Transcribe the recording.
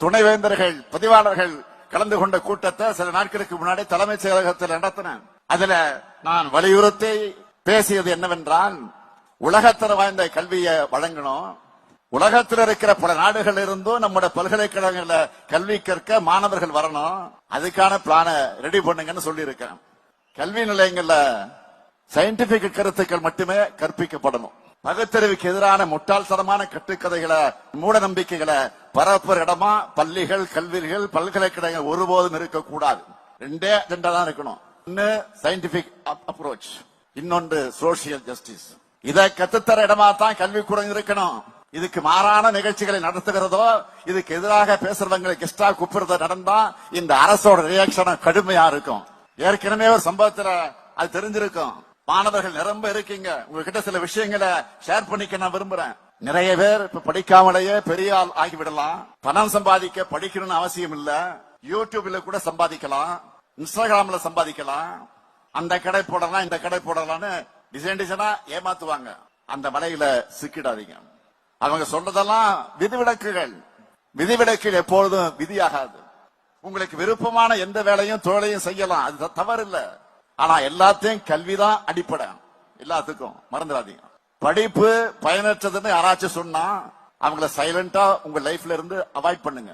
துணைவேந்தர்கள் பதிவாளர்கள் கலந்து கொண்ட கூட்டத்தை சில நாட்களுக்கு முன்னாடி தலைமைச் செயலகத்தில் நடத்தினேன். அதுல நான் வலியுறுத்தி பேசியது என்னவென்றால், உலகத்தர வாய்ந்த கல்வியை வழங்கணும். உலகத்தில் இருக்கிற பல நாடுகள் இருந்தும் நம்முடைய பல்கலைக்கழகங்கள கல்வி கற்க மாணவர்கள் வரணும். அதுக்கான பிளான ரெடி பண்ணுங்கன்னு சொல்லி இருக்கேன். கல்வி நிலையங்கள்ல சயின்டிபிக் கருத்துக்கள் மட்டுமே கற்பிக்கப்படணும். பகுத்தறிவுக்கு எதிரான முட்டாள்தனமான கட்டுக்கதைகளை, மூட நம்பிக்கைகளை பரப்புற இடமா பள்ளிகள், கல்விகள், பல்கலைக்கழகங்கள் ஒருபோதும் இருக்கக்கூடாது. ரெண்டே அஜெண்டா தான் இருக்கணும். ஒன்னு சயின்டிபிக் அப்ரோச், இன்னொன்று சோசியல் ஜஸ்டிஸ். இதை கத்துத்தர இடமா தான் கல்விக்கூடம் இருக்கணும். இதுக்கு மாறான நிகழ்ச்சிகளை நடத்துகிறதோ, இதுக்கு எதிராக பேசுறவங்களை கெஸ்டா கூப்பிடுறதோ நடந்தா இந்த அரசோட ரியாக்ஷன் கடுமையா இருக்கும். ஏற்கனவே ஒரு சம்பவத்துல அது தெரிஞ்சிருக்கும். மாணவர்கள் நிரம்ப இருக்கீங்க, உங்ககிட்ட சில விஷயங்களை ஷேர் பண்ணிக்க நான் விரும்புறேன். நிறைய பேர் இப்ப படிக்காமலேயே பெரிய ஆள் ஆகிவிடலாம். பணம் சம்பாதிக்க படிக்கணும்னு அவசியம் இல்ல. யூடியூப்ல கூட சம்பாதிக்கலாம், இன்ஸ்டாகிராம்ல சம்பாதிக்கலாம். அந்த கடை போடலாம், இந்த கடை போடலாம்னு டிசைனா ஏமாத்துவாங்க. அந்த வலையில சிக்கிடாதீங்க. அவங்க சொல்றதெல்லாம் விதிவிலக்குகள். விதிவிலக்குகள் எப்பொழுதும் விதியாகாது. உங்களுக்கு விருப்பமான எந்த வேலையும் தொழிலையும் செய்யலாம், அது தவறு இல்ல. ஆனா எல்லாத்தையும் கல்விதான் அடிப்படை. எல்லாத்துக்கும் மறந்துடாதீங்க. படிப்பு பயனற்றதுன்னு யாராச்சும் சொன்னா அவங்கள சைலண்டா உங்க லைஃப்ல இருந்து அவாய்ட் பண்ணுங்க.